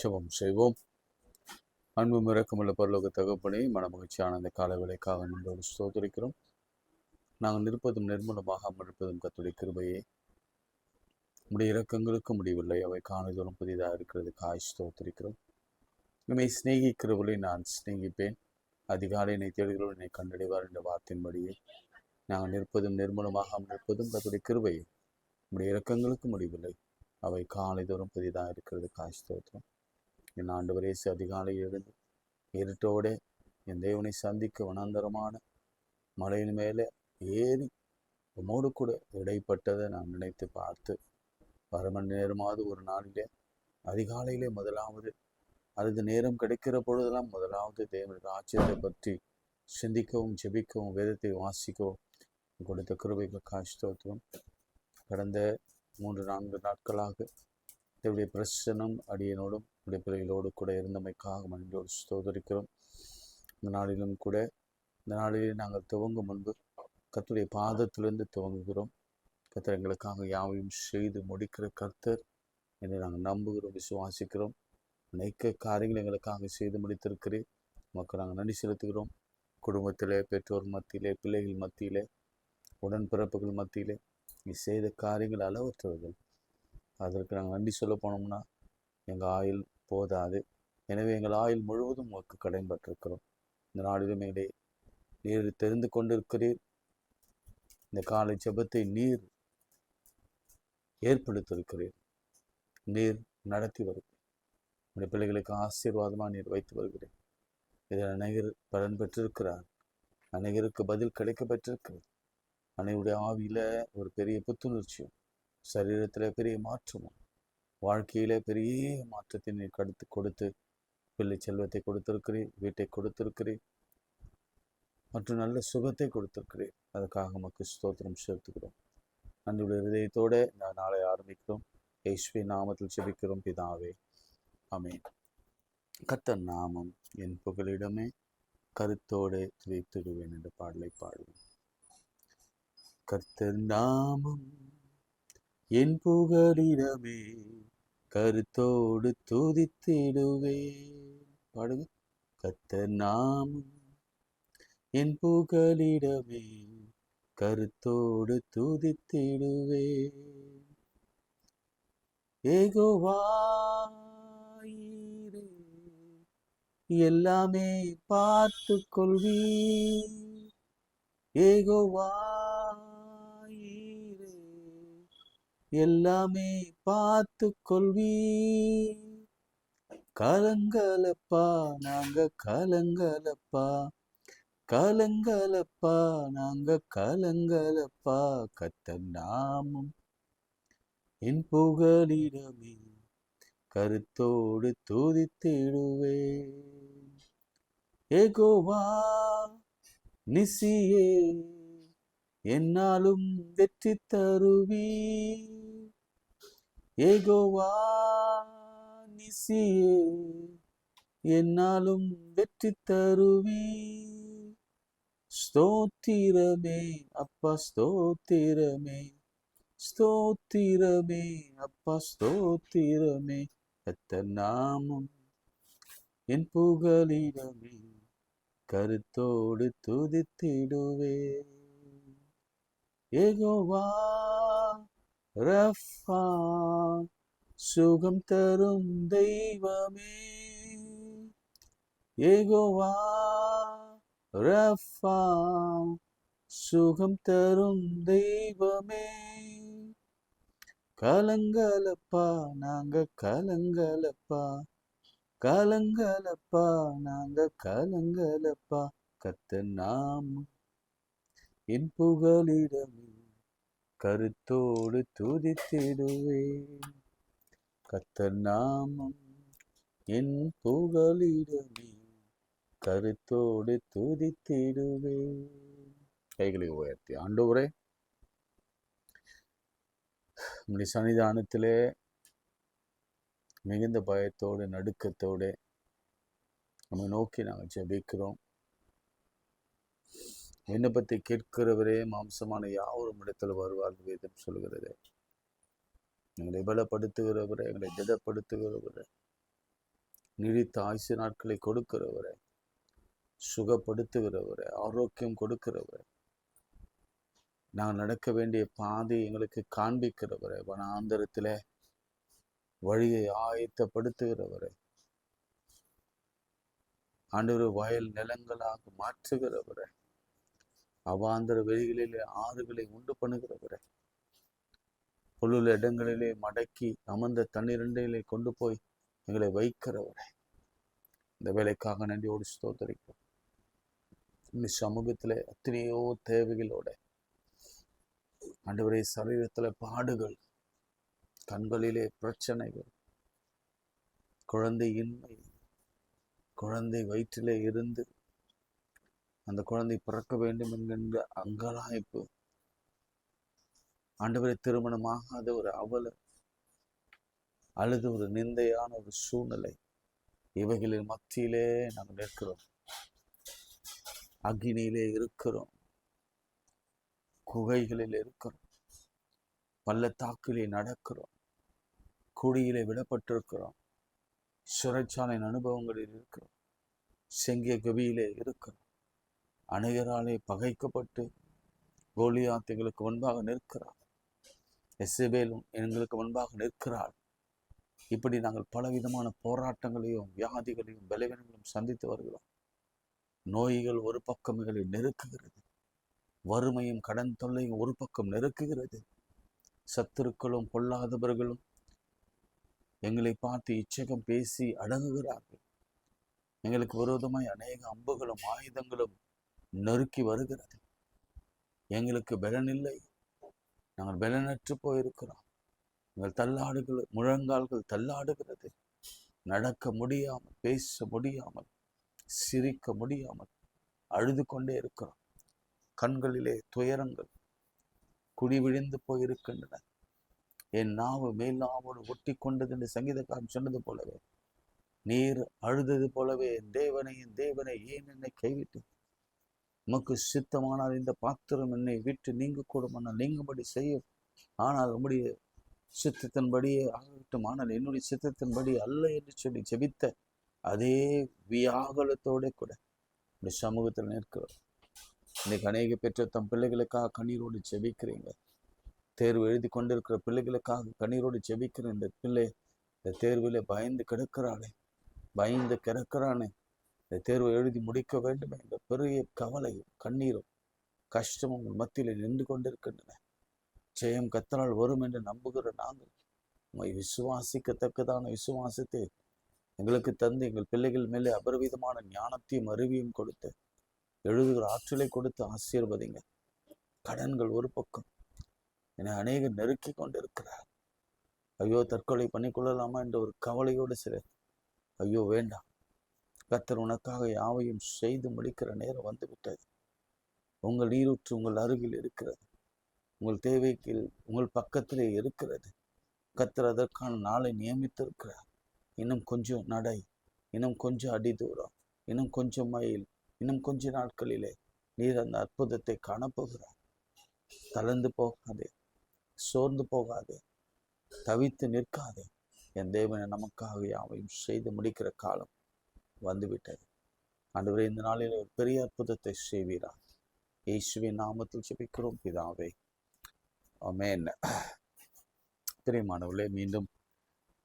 ஜெபம் செய்வோம். அன்பும் இரக்கமுள்ள பரலோக தகப்பனே, மனமகிழ்ச்சியான அந்த கால வேளைக்காக நம்மளோடு ஸ்தோத்திரிக்கிறோம். நாங்கள் நிற்பதும் நிர்மூலமாக இருப்பதும் கர்த்தருடைய கிருபையே. உடைய இரக்கங்களுக்கு முடிவில்லை, அவை காணுதலும் புதிதாக இருக்கிறது. ஸ்தோத்திரிக்கிறோம். நம்மை சிநேகிக்கிறவர்களை நான் சிநேகிப்பேன், அதிகாலை என்னை தேடுகிறோம் என்னை கண்டடைவார் என்ற வார்த்தையின்படியே நாங்கள் நிற்பதும் நிர்மூலமாக இருப்பதும் கர்த்தருடைய கிருபையே. உடைய இரக்கங்களுக்கு முடிவில்லை, அவை காலைதோறும் புதிதாக இருக்கிறது. ஸ்தோத்திரம். என் ஆண்டவரே, அதிகாலையில் எழுந்து இருட்டோடு என் தேவனை சந்திக்க வனாந்தரமான மலையின் மேலே ஏறி உமோடு கூட இடைப்பட்டதை நான் நினைத்து பார்த்து 1/2 மணி நேரமாவது ஒரு நாளிலே அதிகாலையிலே முதலாவது அல்லது நேரம் கிடைக்கிற பொழுதெல்லாம் முதலாவது தேவனுடைய ராஜ்யத்தை பற்றி சிந்திக்கவும் ஜெபிக்கவும் வேதத்தை வாசிக்கவும் கொடுத்த கிருபைக்கு ஸ்தோத்திரம். கடந்த 3-4 நாட்களாக தேவனுடைய பிரசன்னம் அடியனோடும் உடைய பிள்ளைகளோடு கூட இருந்தமைக்காக மனிதோடு ஸ்தோதரிக்கிறோம். இந்த நாளிலும் கூட இந்த நாளிலே நாங்கள் துவங்கும் முன்பு கர்த்தருடைய பாதத்திலிருந்து துவங்குகிறோம். கர்த்தர் எங்களுக்காக யாவையும் செய்து முடிக்கிற கர்த்தர் என்று நாங்கள் நம்புகிறோம், விசுவாசிக்கிறோம். அநேக காரியங்கள் எங்களுக்காக செய்து முடித்திருக்கிறேன். மக்கள் நாங்கள் நன்றி செலுத்துகிறோம். குடும்பத்திலே, பெற்றோர் மத்தியிலே, பிள்ளைகள் மத்தியிலே, உடன்பிறப்புகள் மத்தியிலே நீ செய்த காரியங்கள் அளவற்றவர்கள். அதற்கு நாங்கள் நன்றி சொல்ல போனோம்னா எங்கள் ஆயுள் போதாது. எனவே எங்கள் ஆயுள் முழுவதும் உங்களுக்கு கடன்பட்டிருக்கிறோம். இந்த நாளிலும் எங்களை நீர் தெரிந்து கொண்டிருக்கிறீர். இந்த காலை ஜெபத்தை நீர் ஏற்படுத்தியிருக்கிறீர், நீர் நடத்தி வருகிறீர். உடைய பிள்ளைகளுக்கு ஆசீர்வாதமாக நீர் வைத்து வருகிறேன். இதில் அநேகர் பலன் பெற்றிருக்கிறார், அநேகருக்கு பதில் கிடைக்க பெற்றிருக்கிறது. அனைவருடைய ஆவியில ஒரு பெரிய புத்துணர்ச்சியும், சரீரத்தில் பெரிய மாற்றமும், வாழ்க்கையில பெரிய மாற்றத்தை நீ கொடுத்து பிள்ளை செல்வத்தை கொடுத்திருக்கிறேன், வீட்டை கொடுத்திருக்கிறேன், மற்றும் நல்ல சுகத்தை கொடுத்திருக்கிறேன். அதுக்காக நமக்கு ஸ்தோத்திரம் செலுத்துகிறோம். நன்றியுடைய இதயத்தோடு இந்த நாளை ஆரம்பிக்கிறோம். இயேசுவின் நாமத்தில் ஜெபிக்கிறோம் பிதாவே, ஆமென். கர்த்தர் நாமம் என் புகலிடமே, கருத்தோடு துதித்திடுவேன் என்ற பாடலை பாடுவேன். கர்த்தர் நாமம் என் புகலிடமே, கருத்தோடு துதித்திடுவேன். பாடுங்க. கர்த்தர் நாமம் என் புகலிடமே, கருத்தோடு துதித்திடுவேன். யெகோவாயீரே, எல்லாமே பார்த்து கொள்வீர். யெகோவாயீரே, எல்லாமே பார்த்து கொள்வீர். கலங்கலப்பா நாங்க கலங்கலப்பா, கலங்கலப்பா நாங்க கலங்கலப்பா. கர்த்தர் நாமம் என் புகலிடமே, கருத்தோடு துதித்திடுவேன். யெகோவா நிசியே, என்னாலும் வெற்றி தருவீர். யெகோவா நிசியே, என்னாலும் வெற்றி தருவீர். ஸ்தோத்திரமே அப்பா, ஸ்தோத்திரமே, ஸ்தோத்திரமே அப்பா, ஸ்தோத்திரமே. கர்த்தர் நாமம் என் புகலிடமே, கருத்தோடு துதித்திடுவேன். யெகோவா ரஃபா, சுகம் தரும் தெய்வமே. யெகோவா ரஃபா, சுகம் தரும் தெய்வமே. கலங்கலப்பா நாங்க கலங்கலப்பா, கலங்கலப்பா நாங்க கலங்கலப்பா. கர்த்தர் நாமம் என் புகலிடமே, கருத்தோடு துதித்திடுவேன். கர்த்தர் நாமம் என் புகலிடமே, கருத்தோடு துதித்திடுவேன். கைகளை உயர்த்தி ஆண்டவரே, உம்முடைய சன்னிதானத்திலே மிகுந்த பயத்தோடு நடுக்கத்தோடு நம்மை நோக்கி நாங்கள் ஜெபிக்கிறோம். விண்ணப்பத்தை கேட்கிறவரே, மாம்சமான யாவரும் இடத்துல வருவார் வேதம் சொல்கிறது. எங்களை பலப்படுத்துகிறவரே, எங்களை திடப்படுத்துகிறவரே, நீடித்த ஆயுசு நாட்களை கொடுக்கிறவரே, சுகப்படுத்துகிறவரே, ஆரோக்கியம் கொடுக்கிறவரே, நான் நடக்க வேண்டிய பாதை எங்களுக்கு காண்பிக்கிறவரே, வனாந்தரத்திலே வழியை ஆயத்தப்படுத்துகிறவரே, ஆண்டவர் வயல் நிலங்களாக மாற்றுகிறவரே, அவாந்தர வெளிகளிலே ஆறுகளை உண்டு பண்ணுகிறவரே, புல்லுள்ள இடங்களிலே மடக்கி அமர்ந்த தண்ணீரண்டையிலே கொண்டு போய் எங்களை வைக்கிறவரே, இந்த வேலைக்காக நன்றியோடு ஸ்தோத்திரிக்கிறோம். இந்த சமூகத்திலே எத்தனையோ தேவைகளோட ஆண்டவரே, சரீரத்துல பாடுகள், கண்களிலே பிரச்சனைகள், குழந்தையின்மை, குழந்தை வயிற்றிலே இருந்து அந்த குழந்தை பிறக்க வேண்டும் என்கின்ற அங்கலாய்ப்பு, ஆண்டவரை திருமணமாகாத ஒரு அவல, அல்லது ஒரு நிந்தையான ஒரு சூழ்நிலை, இவைகளின் மத்தியிலே நாங்கள் நிற்கிறோம். அக்னியிலே இருக்கிறோம், குகைகளில் இருக்கிறோம், பள்ளத்தாக்கிலே நடக்கிறோம், குழியிலே விடப்பட்டிருக்கிறோம், சிறைச்சாலையின் அனுபவங்களில் இருக்கிறோம், செங்கிய கவியிலே இருக்கிறோம், அநேகராலே பகைக்கப்பட்டு கோலியாத் எங்களுக்கு முன்பாக நிற்கிறார், எசபேலும் எங்களுக்கு முன்பாக நிற்கிறார். இப்படி நாங்கள் பலவிதமான போராட்டங்களையும் வியாதிகளையும் பலவீனங்களையும் சந்தித்து வருகிறோம். நோய்கள் ஒரு பக்கம் எங்களை நெருக்குகிறது, வறுமையும் கடன் தொல்லையும் ஒரு பக்கம் நெருக்குகிறது, சத்துருக்களும் பொல்லாதவர்களும் எங்களை பார்த்து இச்சகம் பேசி அடங்குகிறார்கள். எங்களுக்கு விரோதமாய் அநேக அம்புகளும் ஆயுதங்களும் நெருக்கி வருகிறது. எங்களுக்கு பலனில்லை, நாங்கள் பலனற்று போயிருக்கிறோம். எங்கள் தள்ளாடுகள், முழங்கால்கள் தள்ளாடுகிறது, நடக்க முடியாமல், பேச முடியாமல், சிரிக்க முடியாமல் அழுது கொண்டே இருக்கிறோம். கண்களிலே துயரங்கள் குடி விழுந்து போயிருக்கின்றன. என் நாவு மேல் நாவோடு ஒட்டி கொண்டது என்று சங்கீதக்காரன் சொன்னது போலவே, நீர் அழுதது போலவே, என் தேவனை ஏன் என்னை கைவிட்டு, உமக்கு சித்தமானால் இந்த பாத்திரம் என்னை விட்டு நீங்க கூடுமானால் நீங்கும்படி செய்யும், ஆனால் உம்முடைய சித்தத்தின்படியே ஆகட்டும், ஆனால் என்னுடைய சித்தத்தின்படி அல்ல என்று சொல்லி ஜெபித்த அதே வியாகுலத்தோட கூட இந்த சமூகத்தில் நிற்கிறோம். இன்னைக்கு அநேக பெற்ற தம் பிள்ளைகளுக்காக கண்ணீரோடு ஜெபிக்கிறீங்க. தேர்வு எழுதி கொண்டிருக்கிற பிள்ளைகளுக்காக கண்ணீரோடு ஜெபிக்கிற இந்த பிள்ளை இந்த தேர்வில் பயந்து கிடக்கிறானே, இந்த தேர்வை எழுதி முடிக்க வேண்டும் என்ற பெரிய கவலையும் கண்ணீரும் கஷ்டமும் உங்கள் மத்தியில் நின்று கொண்டிருக்கின்றன. ஜெயம் கர்த்தரால் வரும் என்று நம்புகிற நாங்கள் உண்மை விசுவாசிக்கத்தக்கதான விசுவாசத்தை எங்களுக்கு தந்து எங்கள் பிள்ளைகள் மேலே அபரிவிதமான ஞானத்தையும் அறிவியும் கொடுத்து எழுதுகிற ஆற்றலை கொடுத்து ஆசீர்வதிங்க. கடன்கள் ஒரு பக்கம் என்னை அநேக நெருக்கி கொண்டிருக்கிறார். ஐயோ, தற்கொலை பண்ணிக்கொள்ளலாமா என்ற ஒரு கவலையோடு சிலர், ஐயோ வேண்டாம், கர்த்தர் உனக்காக யாவையும் செய்து முடிக்கிற நேரம் வந்துவிட்டது. உங்கள் நீரூற்று உங்கள் அருகில் இருக்கிறது, உங்கள் தேவைக்கு உங்கள் பக்கத்திலே இருக்கிறது. கர்த்தர் அதற்கான நாளை நியமித்திருக்கிறார். இன்னும் கொஞ்சம் நடை, இன்னும் கொஞ்சம் அடி தூரம், இன்னும் கொஞ்சம் மைல், இன்னும் கொஞ்ச நாட்களிலே நீர் அந்த அற்புதத்தை காணப்போகிறார். தளர்ந்து போகாதே, சோர்ந்து போகாதே, தவித்து நிற்காதே. என் தேவனை நமக்காக யாவையும் செய்து முடிக்கிற காலம் வந்துவிட்டது. ஆண்டவரே, இந்த நாளில் ஒரு பெரிய அற்புதத்தை செய்வீரார். இயேசுவின் நாமத்தில் ஜெபிக்கிறோம் பிதாவே, ஆமென். பிரியமானவர்களே, மீண்டும்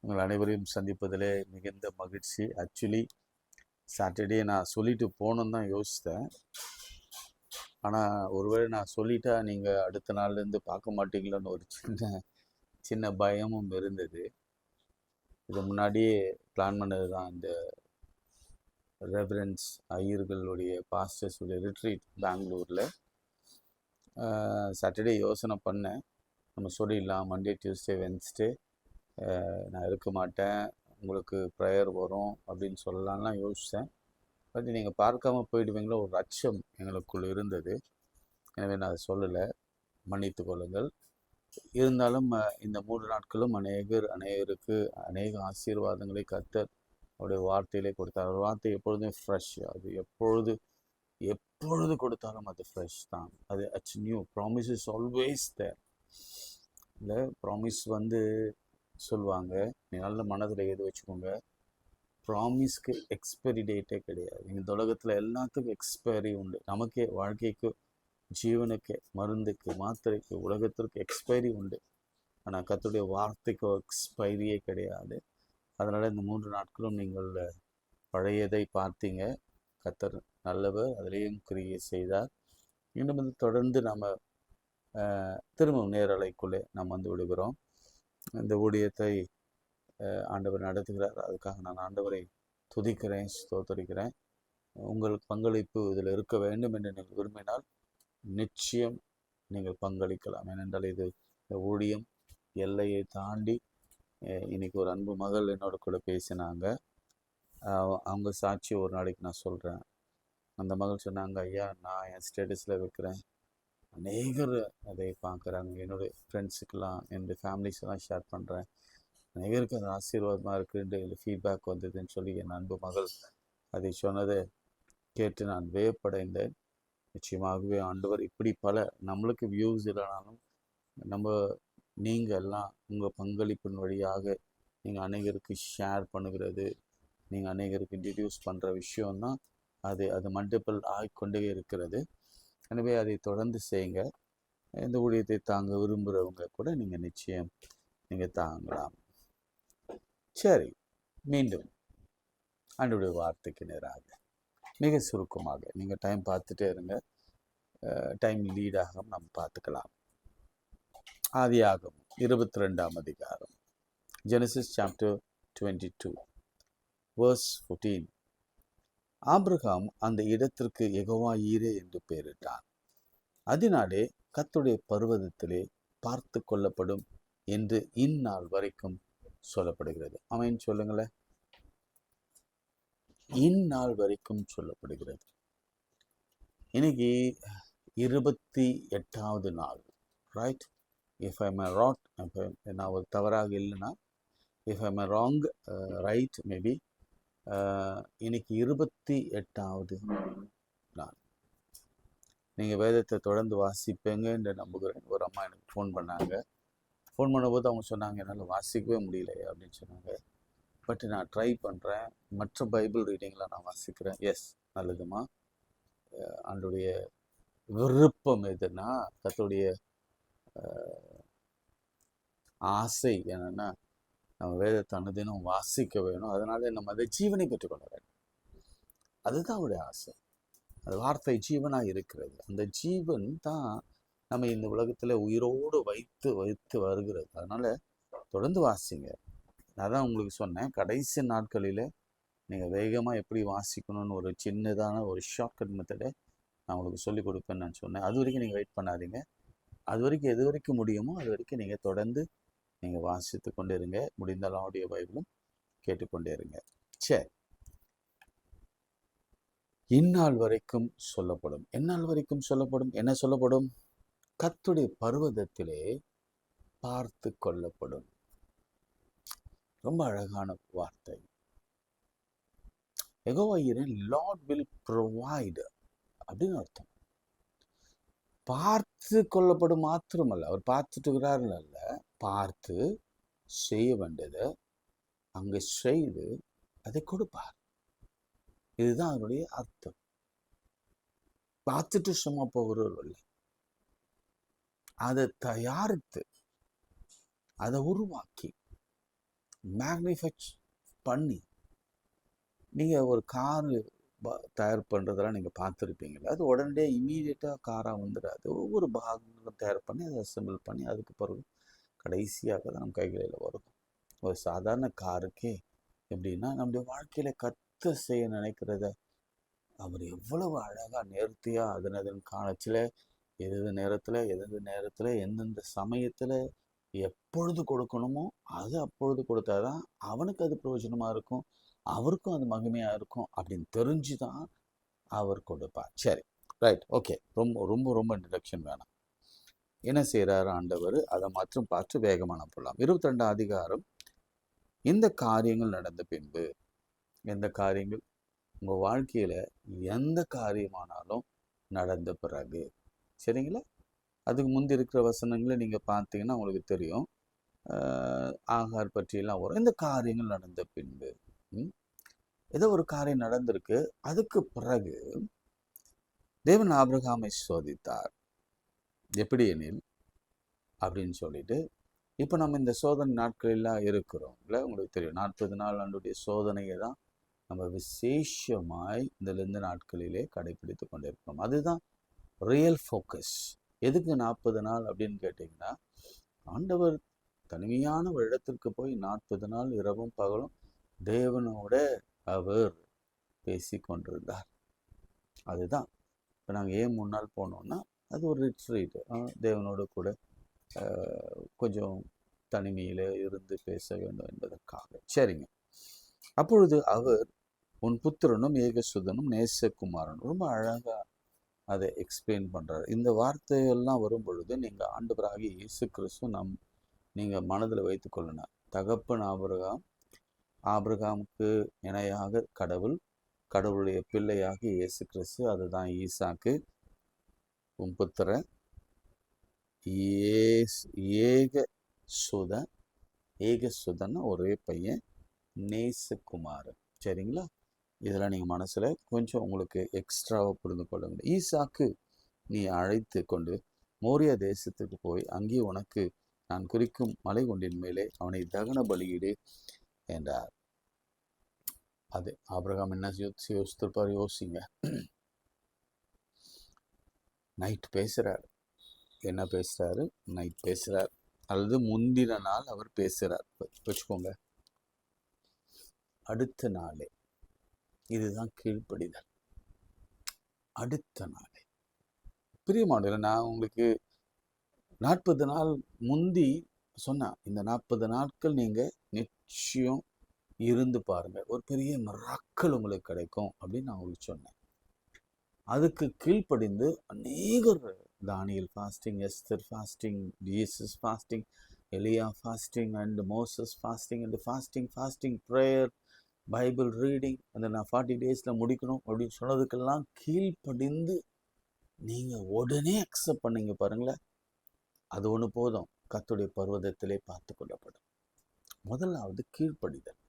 உங்கள் அனைவரையும் சந்திப்பதிலே மிகுந்த மகிழ்ச்சி. ஆக்சுவலி சாட்டர்டே நான் சொல்லிட்டு போகணுன்னு தான் யோசித்தேன். ஆனால் ஒருவேளை நான் சொல்லிட்டா நீங்கள் அடுத்த நாள்லேருந்து பார்க்க மாட்டீங்களோன்னு ஒரு சின்ன பயமும் இருந்தது. இது முன்னாடியே பிளான் பண்ணது தான். இந்த ரெவரன்ஸ் ஐயர்களுடைய பாஸ்டர்ஸுடைய ரிட்ரீட் பெங்களூரில் சாட்டர்டே யோசனை பண்ணேன், நம்ம சொல்லிடலாம் மண்டே டியூஸ்டே வென்ஸ்டே நான் இருக்க மாட்டேன், உங்களுக்கு ப்ரேயர் வரும் அப்படின்னு சொல்லலாம்லாம் யோசித்தேன். பட் நீங்கள் பார்க்காம போயிடுவீங்களோ ஒரு அச்சம் எங்களுக்குள் இருந்தது. எனவே நான் அதை சொல்லலை, மன்னித்து கொள்ளுங்கள். இருந்தாலும் இந்த 3 நாட்களும் அநேகருக்கு அநேக ஆசீர்வாதங்களை கர்த்தர் அவருடைய வார்த்தையிலே கொடுத்தார். ஒரு வார்த்தை எப்பொழுதும் ஃப்ரெஷ், அது எப்பொழுது கொடுத்தாலும் அது ஃப்ரெஷ் தான். அது it's new. Promise is always there. இல்லை, ப்ராமிஸ் சொல்லுவாங்க, நீ நல்ல மனதில் எழுதி வச்சுக்கோங்க, ப்ராமிஸ்க்கு எக்ஸ்பைரி டேட்டே கிடையாது. இந்த உலகத்தில் எல்லாத்துக்கும் எக்ஸ்பைரி உண்டு. நமக்கே, வாழ்க்கைக்கு, ஜீவனுக்கு, மருந்துக்கு, மாத்திரைக்கு, உலகத்திற்கு எக்ஸ்பைரி உண்டு. ஆனால் கர்த்தருடைய வார்த்தைக்கோ எக்ஸ்பைரியே கிடையாது. அதனால் இந்த 3 நாட்களும் நீங்கள் பழையதை பார்த்தீங்க. கர்த்தர் நல்லவர், அதிலேயும் கிரியை செய்தார். இன்னும் வந்து தொடர்ந்து நம்ம திரும்பவும் நேரலைக்குள்ளே நாம் வந்து விடுகிறோம். இந்த ஊழியத்தை ஆண்டவர் நடத்துகிறார். அதுக்காக நான் ஆண்டவரை துதிக்கிறேன், ஸ்தோத்தரிக்கிறேன். உங்கள் பங்களிப்பு இதில் இருக்க வேண்டும் என்று நீங்கள் விரும்பினால் நிச்சயம் நீங்கள் பங்களிக்கலாம். ஏனென்றால் இது இந்த ஊழியம் எல்லையை தாண்டி இன்னைக்கு ஒரு அன்பு மகள் என்னோட கூட பேசினாங்க. அவங்க சாட்சி ஒரு நாளைக்கு நான் சொல்கிறேன். அந்த மகள் சொன்னாங்க, ஐயா நான் என் ஸ்டேட்டஸில் வைக்கிறேன், அநேகர் அதை பார்க்குறாங்க, என்னுடைய ஃப்ரெண்ட்ஸுக்கெல்லாம், என்னுடைய ஃபேமிலிஸ்லாம் ஷேர் பண்ணுறேன், அநேகருக்கு அது ஆசீர்வாதமாக இருக்குன்ற ஃபீட்பேக் வந்ததுன்னு சொல்லி என் அன்பு மகள் அதை சொன்னதை கேட்டு நான் வியப்படைந்தேன். நிச்சயமாகவே ஆண்டவர் இப்படி பல, நம்மளுக்கு வியூஸ் இல்லைனாலும் நீங்கள் எல்லாம் உங்கள் பங்களிப்பின் வழியாக நீங்கள் அநேகருக்கு ஷேர் பண்ணுகிறது, நீங்கள் அநேகருக்கு இன்ட்ரடியூஸ் பண்ணுற விஷயம்தான் அது மல்டிபிள் ஆகிக்கொண்டே இருக்கிறது. எனவே அதை தொடர்ந்து செய்யுங்க. இந்த ஊழியத்தை தாங்க விரும்புகிறவங்க கூட நீங்கள் நிச்சயம் நீங்கள் தாங்கலாம். சரி, மீண்டும் ஆண்டவருடைய வார்த்தைக்கு நேராக மிக சுருக்கமாக நீங்கள் டைம் பார்த்துட்டே இருங்க. டைம் லீடாக நம்ம பார்த்துக்கலாம். ஆதியாகமம் 22ஆம் அதிகாரம், ஜெனசிஸ் சாப்டர் 22 verse 14. ஆபிரகாம் அந்த இடத்திற்கு யெகோவா ஈரே என்று பெயரிட்டான். அதனாலே கர்த்தருடைய பர்வதத்திலே பார்த்து கொள்ளப்படும் என்று இந்நாள் வரைக்கும் சொல்லப்படுகிறது. ஆமென் சொல்லுங்களேன். இந்நாள் வரைக்கும் சொல்லப்படுகிறது. இன்னைக்கு 28வது நாள், right? If I'm right, நான் ஒரு தவறாக இல்லைன்னா, if I'm wrong, right maybe. இன்னைக்கு 28வது நாள். நீங்கள் வேதத்தை தொடர்ந்து வாசிப்பேங்க என்று நம்புகிறேன். ஒரு அம்மா எனக்கு ஃபோன் பண்ணாங்க. ஃபோன் பண்ணும்போது அவங்க சொன்னாங்க, என்னால் வாசிக்கவே முடியல அப்படின்னு சொன்னாங்க. பட் நான் ட்ரை பண்ணுறேன். மற்ற பைபிள் ரீடிங்கில் நான் வாசிக்கிறேன். எஸ், நல்லதுமா. ஆண்டுடைய விருப்பம் எதுன்னா, கர்த்தருடைய ஆசை என்னென்னா, நம்ம வேதத்தை அனுதினம் வாசிக்க வேணும். அதனால நம்ம அதை ஜீவனை பெற்றுக்கொள்ள வேண்டும். அதுதான் அவருடைய ஆசை. அது வார்த்தை ஜீவனாக இருக்கிறது. அந்த ஜீவன் தான் நம்ம இந்த உலகத்தில் உயிரோடு வைத்து வருகிறது. அதனால் தொடர்ந்து வாசிங்க. நான் தான் உங்களுக்கு சொன்னேன், கடைசி நாட்களில் நீங்கள் வேகமாக எப்படி வாசிக்கணும்னு ஒரு சின்னதான ஒரு ஷார்ட்கட் மெத்தடை நான் உங்களுக்கு சொல்லிக் கொடுப்பேன்னு நான் சொன்னேன். அது வரைக்கும் நீங்கள் வெயிட் பண்ணாதீங்க. அது வரைக்கும் எது வரைக்கும் முடியுமோ அது வரைக்கும் நீங்கள் தொடர்ந்து நீங்கள் வாசித்து கொண்டே இருங்க. முடிந்தால் ஆடியோ பைபிளும் கேட்டுக்கொண்டே இருங்க. சரி, இந்நாள் வரைக்கும் சொல்லப்படும். எந்நாள் வரைக்கும் சொல்லப்படும்? என்ன சொல்லப்படும்? கர்த்தருடைய பர்வதத்திலே பார்த்து கொள்ளப்படும். ரொம்ப அழகான வார்த்தை. யெகோவா ஈரே, லார்ட் வில் ப்ரொவைட் அப்படின்னு அர்த்தம். பார்த்து கொள்ளப்படும் மாத்திரமல்ல, அவர் பார்த்துட்டு இருக்கிறார்கள் அல்ல, பார்த்து செய்ய வேண்டியதை அங்கே செய்து அதை கொடுப்பார். இதுதான் அதனுடைய அர்த்தம். பார்த்துட்டு சும்மா போகிறவர்கள், அதை தயாரித்து, அதை உருவாக்கி, மேக்னிஃபைக்சர் பண்ணி, நீங்கள் ஒரு காரு தயார் பண்ணுறதெல்லாம் நீங்கள் பார்த்துருப்பீங்களா? அது உடனே இமீடியட்டாக காராக வந்துடாது. ஒவ்வொரு பாகங்களும் தயார் பண்ணி அதை அசம்பிள் பண்ணி அதுக்கு பிறகு கடைசியாக தான் நம்ம கைகளில் வரும். ஒரு சாதாரண காருக்கே எப்படின்னா, நம்முடைய வாழ்க்கையில் கத்த செய்ய நினைக்கிறத அவர் எவ்வளவு அழகாக நேர்த்தியாக அதன் காலத்தில் எந்தெந்த நேரத்தில் எந்தெந்த சமயத்தில் எப்பொழுது கொடுக்கணுமோ அது அப்பொழுது கொடுத்தாதான் அவனுக்கு அது பிரயோஜனமாக இருக்கும், அவருக்கும் அது மகிமையாக இருக்கும் அப்படின்னு தெரிஞ்சு தான் அவர் கொடுப்பார். சரி, ரைட், ஓகே. ரொம்ப ரொம்ப ரொம்ப இன்ட்ரடக்ஷன் வேணாம். என்ன செய்கிறாரு ஆண்டவர், அதை மாற்றம் பார்த்து வேகமான போகலாம். 22ஆம் அதிகாரம். இந்த காரியங்கள் நடந்த பின்பு, எந்த காரியங்கள்? உங்கள் வாழ்க்கையில் எந்த காரியமானாலும் நடந்த பிறகு, சரிங்களா? அதுக்கு முந்தி இருக்கிற வசனங்களை நீங்கள் பார்த்தீங்கன்னா உங்களுக்கு தெரியும். ஆகார் பற்றியெல்லாம் வரும். இந்த காரியங்கள் நடந்த பின்பு ஏதோ ஒரு காரியம் நடந்திருக்கு. அதுக்கு பிறகு தேவன் ஆபிரகாமை சோதித்தார். எப்படி எனில் அப்படின்னு சொல்லிட்டு, இப்போ நம்ம இந்த சோதனை நாட்களெல்லாம் இருக்கிறோம் இல்லை, உங்களுக்கு தெரியும் 40 நாள் ஆண்டுடைய சோதனையை தான் நம்ம விசேஷமாய் இந்த நாட்களிலே கடைபிடித்து கொண்டிருக்கிறோம். அதுதான் ரியல் ஃபோக்கஸ். எதுக்கு 40 நாள் அப்படின்னு கேட்டிங்கன்னா, ஆண்டவர் தனிமையான ஒரு இடத்திற்கு போய் 40 நாள் இரவும் பகலும் தேவனோட அவர் பேசி கொண்டிருந்தார். அதுதான் இப்போ நாங்கள் ஏன் முன்னால் போனோம்னா, அது ஒரு ரிட்ரீட், தேவனோடு கூட கொஞ்சம் தனிமையில் இருந்து பேச வேண்டும் என்பதற்காக. சரிங்க. அப்பொழுது அவர் உன் புத்திரனும் ஏகசுதனும் நேசகுமாரனும், ரொம்ப அழகாக அதை எக்ஸ்பிளைன் பண்ணுறாரு. இந்த வார்த்தையெல்லாம் வரும் பொழுது நீங்கள் ஆண்டவராகி இயேசு கிறிஸ்து நீங்கள் மனதில் வைத்து கொள்ளணும். தகப்பன் ஆபிரகாமுக்கு இணையாக கடவுளுடைய பிள்ளையாக இயேசு கிறிஸ்து, அதுதான் ஈசாக்கு. உன் புத்திரன் ஏகசுதன்னா ஒரே பையன், நேசகுமாரன். சரிங்களா? இதெல்லாம் நீங்கள் மனசில் கொஞ்சம் உங்களுக்கு எக்ஸ்ட்ராவாக புரிந்து கொள்ள முடியும். ஈசாக்கு நீ அழைத்து கொண்டு மோரியா தேசத்துக்கு போய் அங்கே உனக்கு நான் குறிக்கும் மலை ஒன்றின் மேலே அவனை தகன பலியிடு என்றார். அது ஆபிரகாம் என்ன யோசித்திருப்பார்? யோசிங்க. நைட் பேசுகிறார். என்ன பேசுகிறாரு? நைட் பேசுகிறார், அல்லது முந்தின நாள் அவர் பேசுகிறார் வச்சுக்கோங்க. அடுத்த நாளே, இதுதான் கீழ்ப்படிதல். அடுத்த நாளே பிரியமானவர்களே, நான் உங்களுக்கு 40 நாள் முந்தி சொன்னேன், இந்த 40 நாட்கள் நீங்கள் நிச்சயம் இருந்து பாருங்கள், ஒரு பெரிய மிராக்கிள் உங்களுக்கு கிடைக்கும் அப்படின்னு நான் உங்களுக்கு சொன்னேன். அதுக்கு கீழ்ப்படிந்து அநேகர், Daniel fasting, Esther fasting, Jesus fasting, எலியா fasting and Moses fasting and fasting prayer, Bible reading, அந்த நான் 40 டேஸில் முடிக்கணும் அப்படின்னு சொன்னதுக்கெல்லாம் கீழ்ப்படிந்து நீங்கள் உடனே அக்செப்ட் பண்ணீங்க பாருங்களேன். அது ஒன்று போதும், கர்த்தருடைய பர்வதத்திலே பார்த்து கொள்ளப்படும். முதலாவது கீழ்ப்படிதல்.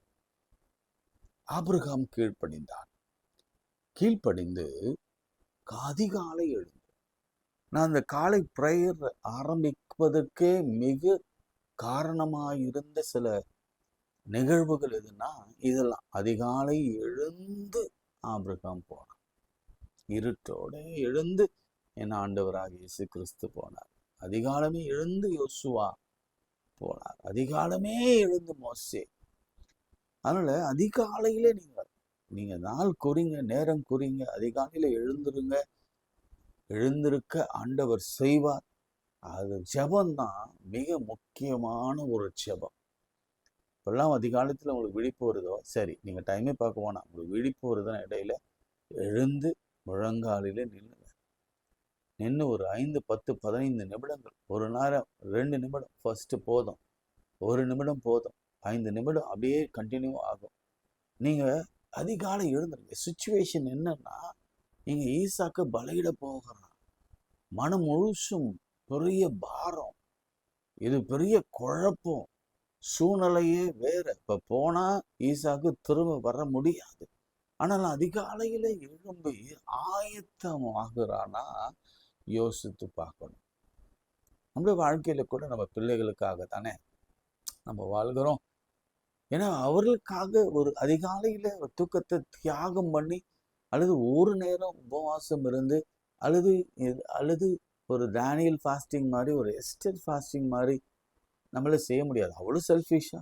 ஆபிரகாம் கீழ்ப்படிந்தான். கீழ்ப்படிந்து அதிகாலை எழுந்து, நான் அந்த காலை ப்ரேயர் ஆரம்பிப்பதற்கே மிக காரணமாயிருந்த சில நிகழ்வுகள் எதுனா இதெல்லாம். அதிகாலை எழுந்து ஆபிரகாம் போனார். இருட்டோட எழுந்து என் ஆண்டவராக இயேசு கிறிஸ்து போனார். அதிகாலமே எழுந்து யோசுவா போனார். அதிகாலமே எழுந்து மோசே. அதனால அதிகாலையில நீங்க நாள் குறிங்க, நேரம் குறிங்க, அதிகாலையில எழுந்திருக்க ஆண்டவர் செய்வார். அது ஜெபம்தான் மிக முக்கியமான ஒரு ஜெபம். இப்பெல்லாம் அதிகாலத்தில் உங்களுக்கு விழிப்பு வருதோ, சரி, நீங்கள் டைமே பார்க்க வேணாம், உங்களுக்கு விழிப்பு வருதுன்னா இடையில எழுந்து முழங்காலில் நின்று ஒரு 5, 10, 15 நிமிடங்கள், ஒரு நேரம் 2 நிமிடம் ஃபர்ஸ்ட் போதும், 1 நிமிடம் போதும், 5 நிமிடம் அப்படியே கண்டினியூ ஆகும். நீங்கள் அதிகாலை எழுந்துருங்க. சுச்சுவேஷன் என்னன்னா, நீங்கள் ஈசாக்கு பலியிட போகிறான், மனம் முழுசும் பெரிய பாரம், இது பெரிய குழப்பம், சூழ்நிலையே வேற. இப்போ போனால் ஈசாக்கு திரும்ப வர முடியாது. ஆனால் அதிகாலையில் எழும்பி ஆயத்தம் ஆகுறானா யோசித்து பார்க்கணும். நம்முடைய வாழ்க்கையில கூட நம்ம பிள்ளைகளுக்காக தானே நம்ம வாழ்கிறோம். ஏன்னா அவர்களுக்காக ஒரு அதிகாலையில் தூக்கத்தை தியாகம் பண்ணி, அல்லது ஒரு நேரம் உபவாசம் இருந்து, அல்லது ஒரு தானியல் ஃபாஸ்டிங் மாதிரி, ஒரு எஸ்டர் ஃபாஸ்டிங் மாதிரி நம்மள செய்ய முடியாது. அவ்வளோ செல்ஃபிஷா,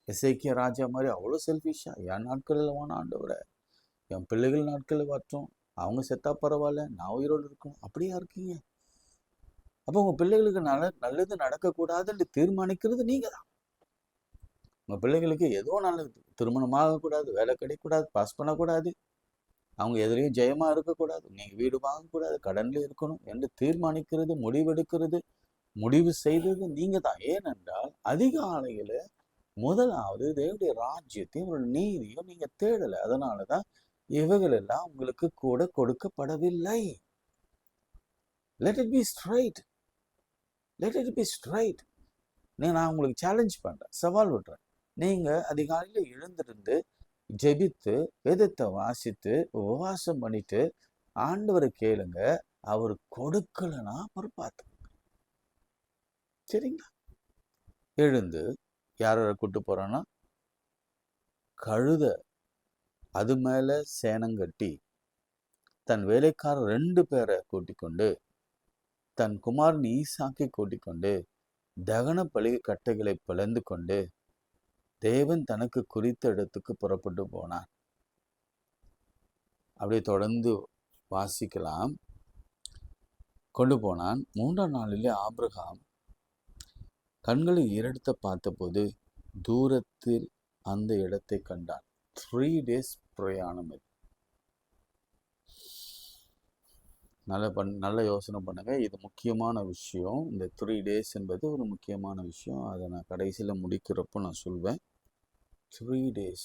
எசேக்கியா ராஜா மாதிரி அவ்வளோ செல்ஃபிஷா, என் நாட்களில் வான ஆண்டவரை, என் பிள்ளைகள் நாட்களில் வரட்டும், அவங்க செத்தா பரவாயில்ல, நான் உயிரோடு இருக்கணும், அப்படியா இருக்கீங்க? அப்போ உங்கள் பிள்ளைகளுக்கு நல்லது நடக்கக்கூடாதுன்னு தீர்மானிக்கிறது நீங்கள் தான். உங்கள் பிள்ளைகளுக்கு ஏதோ நல்லது, திருமணம் ஆகக்கூடாது, வேலை கிடைக்கக்கூடாது, பாஸ் பண்ணக்கூடாது, அவங்க எதிரையும் ஜெயமாக இருக்கக்கூடாது, நீங்கள் வீடு வாங்கக்கூடாது, கடனில் இருக்கணும் என்று தீர்மானிக்கிறது, முடிவெடுக்கிறது, முடிவு செய்தது நீங்கள் தான். ஏனென்றால் அதிகாலையில் முதலாவது தேவனுடைய ராஜ்யத்தையும் ஒரு நீதியும் நீங்கள் தேடலை. அதனால தான் இவைகள் எல்லாம் உங்களுக்கு கூட கொடுக்கப்படவில்லை. Let it be straight. Let it be straight. நான் உங்களுக்கு சேலஞ்ச் பண்ணுறேன், சவால் விடுறேன். நீங்கள் அதிகாலையில் எழுந்திருந்து ஜெபித்து வேதத்தை வாசித்து உபவாசம் பண்ணிட்டு ஆண்டவரை கேளுங்க. அவர் கொடுக்கலன்னா அப்புறம் பார்த்து சரிங்களா. எழுந்து யார கூட்டு போறான்னா கழுத அது மேல சேனங்கட்டி தன் வேலைக்காரர் 2 பேரை கூட்டிக் கொண்டு தன் குமாரன் ஈசாக்கை கூட்டிக் கொண்டு தகன பலி கட்டைகளை பிளந்து கொண்டு தேவன் தனக்கு குறித்த இடத்துக்கு புறப்பட்டு போனான். அப்படியே தொடர்ந்து வாசிக்கலாம். கொண்டு போனான். 3ஆம் நாளிலே ஆபிரகாம் கண்களை ஏறெடுத்த பார்த்தபோது தூரத்தில் அந்த இடத்தை கண்டான். 3 days பிரயாணம். இது நல்ல யோசனை பண்ணுங்க. இது முக்கியமான விஷயம். இந்த 3 days என்பது ஒரு முக்கியமான விஷயம். அதை நான் கடைசியில் முடிக்கிறப்போ நான் சொல்வேன். 3 days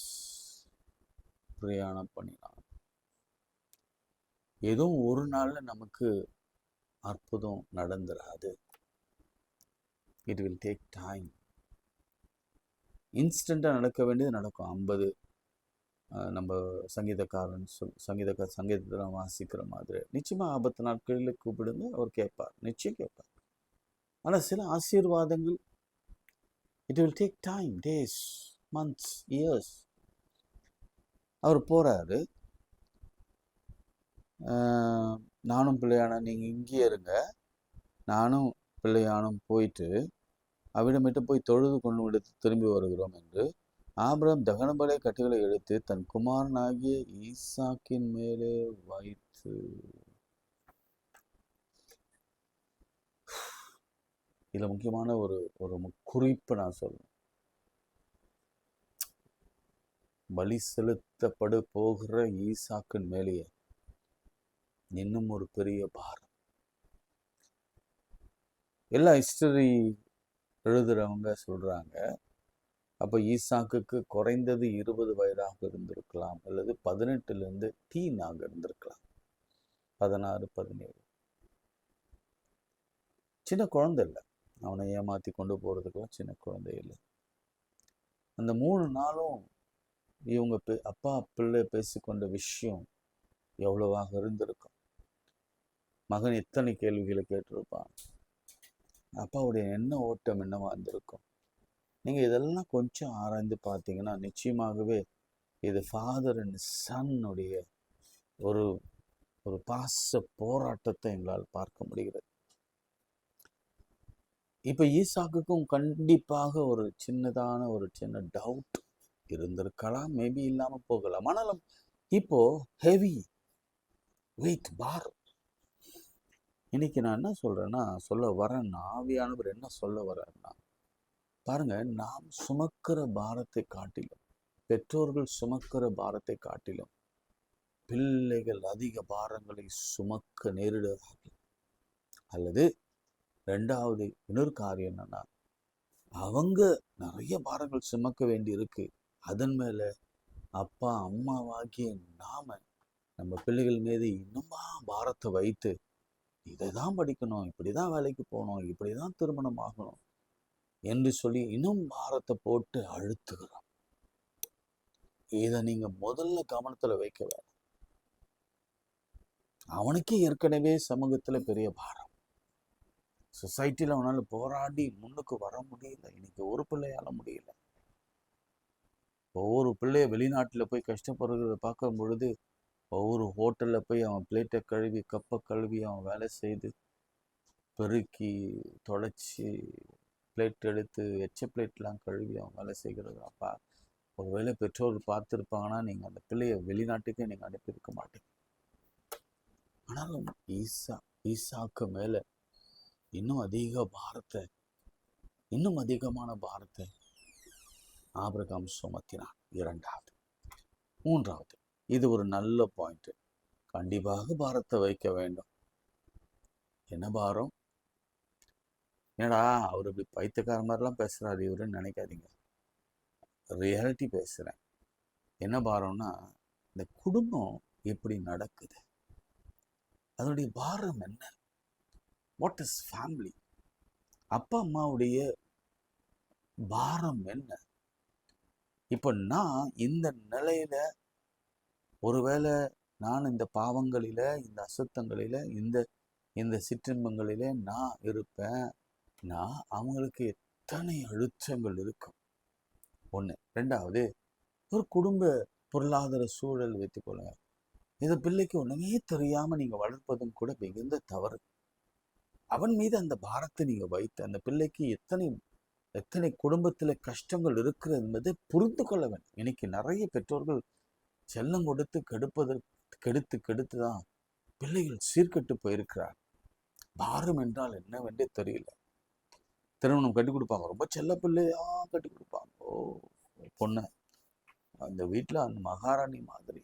பிரயாணம் பண்ணினான். ஏதோ ஒரு நாள்ல நமக்கு அற்புதம் நடந்துராது. It will take time. இன்ஸ்டண்ட்டாக நடக்க வேண்டியது நடக்கும். 50 நம்ம சங்கீதக்காரன் சங்கீதத்தில் வாசிக்கிற மாதிரி நிச்சயமாக 50 நாட்களில் கூப்பிடுங்க, அவர் கேட்பார், நிச்சயம் கேட்பார். ஆனால் சில ஆசீர்வாதங்கள் it will take time, days, months, years. அவர் போறாரு. நானும் பிள்ளையான நீங்கள் இங்கேயே இருங்க, நானும் பிள்ளையானும் போயிட்டு அவ்விடமிட்டு போய் தொழுது கொண்டு விடுத்து திரும்பி வருகிறோம் என்று ஆபிரகாம் தகனபலை கட்டுகளை எடுத்து தன் குமாரனாகிய ஈசாக்கின் மேலே வைத்து. இதுல முக்கியமான ஒரு குறிப்பு நான் சொல்றேன். பலி செலுத்தப்படு போகிற ஈசாக்கின் மேலேயே இன்னும் ஒரு பெரிய பாரம். எல்லா ஹிஸ்டரி எழுதுறவங்க சொல்றாங்க, அப்போ ஈசாக்குக்கு குறைந்தது 20 வயதாக இருந்திருக்கலாம், அல்லது 18 டீனாக இருந்திருக்கலாம், 16, 17. சின்ன குழந்தை இல்லை. அவனை ஏமாத்தி கொண்டு போறதுக்கெல்லாம் சின்ன குழந்தை இல்லை. அந்த 3 நாளும் இவங்க அப்பா பிள்ளை பேசிக்கொண்ட விஷயம் எவ்வளவாக இருந்திருக்கும். மகன் எத்தனை கேள்விகளை கேட்டிருப்பான். அப்பாவுடைய என்ன ஓட்டம் என்னவா இருந்திருக்கும். நீங்கள் இதெல்லாம் கொஞ்சம் ஆராய்ந்து பார்த்தீங்கன்னா நிச்சயமாகவே இது ஃபாதர் அண்ட் சன்னுடைய ஒரு பாச போராட்டத்தை எங்களால் பார்க்க முடிகிறது. இப்போ ஈசாக்குக்கும் கண்டிப்பாக ஒரு சின்ன டவுட் இருந்திருக்கலாம், மேபி இல்லாமல் போகலாம். ஆனாலும் இப்போ ஹெவி வெயிட் பாரம். இன்னைக்கு நான் என்ன சொல்றேன்னா ஆவியானவர் என்ன சொல்ல வர்றாருன்னா, பாருங்க, நாம் சுமக்கிற பாரத்தை காட்டிலும், பெற்றோர்கள் சுமக்கிற பாரத்தை காட்டிலும் பிள்ளைகள் அதிக பாரங்களை சுமக்க நேரிடுகிறார்கள். அல்லது 2வது இன்னொரு காரியம் என்னன்னா, அவங்க நிறைய பாரங்கள் சுமக்க வேண்டி இருக்கு. அதன் மேல அப்பா அம்மாவாகிய நாம நம்ம பிள்ளைகள் மீது இன்னுமா பாரத்தை வைத்து, இதைதான் படிக்கணும், இப்படிதான் வேலைக்கு போகணும், இப்படிதான் திருமணம் ஆகணும் என்று சொல்லி இன்னும் பாரத்தை போட்டு அழுத்துகிறோம். இதை நீங்க முதல்ல கவனத்துல வைக்க வேணும். அவனுக்கே ஏற்கனவே சமூகத்துல பெரிய பாரம். சொசைட்டில அவனால போராடி முன்னுக்கு வர முடியல. இன்னைக்கு ஒரு பிள்ளையால முடியல. ஒவ்வொரு பிள்ளைய வெளிநாட்டுல போய் கஷ்டப்படுறத பார்க்கும் பொழுது, ஒவ்வொரு ஹோட்டல்ல போய் அவன் பிளேட்டை கழுவி கப்பை கழுவி அவன் வேலை செய்து பெருக்கி தொலைச்சி பிளேட் எடுத்து எச்ச பிளேட்லாம் கழுவி அவன் வேலை செய்கிறது. அப்பா, ஒருவேளை பெற்றோர் பார்த்துருப்பாங்கன்னா நீங்கள் அந்த பிள்ளைய வெளிநாட்டுக்கே நீங்கள் அனுப்பியிருக்க மாட்டீங்க. ஆனாலும் ஈசாக்கு மேலே இன்னும் அதிகமான பாரத்தை ஆபிரகாம் சுமத்தினான். 2வது. 3வது, இது ஒரு நல்ல பாயிண்ட். கண்டிப்பாக பாரத்தை வைக்க வேண்டும். என்ன பாரம்? ஏடா அவர் இப்படி பைத்தியக்கார மாதிரிலாம் பேசுறாரு இவருன்னு நினைக்காதீங்க. ரியாலிட்டி பேசுறேன். என்ன பாரம்னா, இந்த குடும்பம் எப்படி நடக்குது, அதனுடைய பாரம் என்ன? What is family? அப்பா அம்மாவுடைய பாரம் என்ன? இப்போ நான் இந்த நிலையில ஒருவேளை நான் இந்த பாவங்களில, இந்த அசுத்தங்களில, இந்த இந்த சிற்றின்பங்களில நான் இருப்பேன். நான் அவங்களுக்கு எத்தனை அழுத்தங்கள் இருக்கும். ஒண்ணு. 2வது, ஒரு குடும்ப பொருளாதார சூழல் வைத்துக்கொள்ளுங்க. இந்த பிள்ளைக்கு ஒண்ணுமே தெரியாம நீங்க வளர்ப்பதும் கூட மிகுந்த தவறு. அவன் மீது அந்த பாரத்தை நீங்க வைத்து அந்த பிள்ளைக்கு எத்தனை எத்தனை குடும்பத்துல கஷ்டங்கள் இருக்கிறது என்பதை புரிந்து கொள்ள வேண்டும். இன்னைக்கு நிறைய பெற்றோர்கள் செல்லம் கொடுத்து கெடுத்து கெடுத்துதான் பிள்ளைகள் சீர்கெட்டு போயிருக்கிறார். பாரம் என்றால் என்னவென்றே தெரியல. திருமணம் கட்டி கொடுப்பாங்க, ரொம்ப செல்ல பிள்ளையா கட்டி கொடுப்பாங்க. பொண்ணு அந்த வீட்டுல அந்த மகாராணி மாதிரி.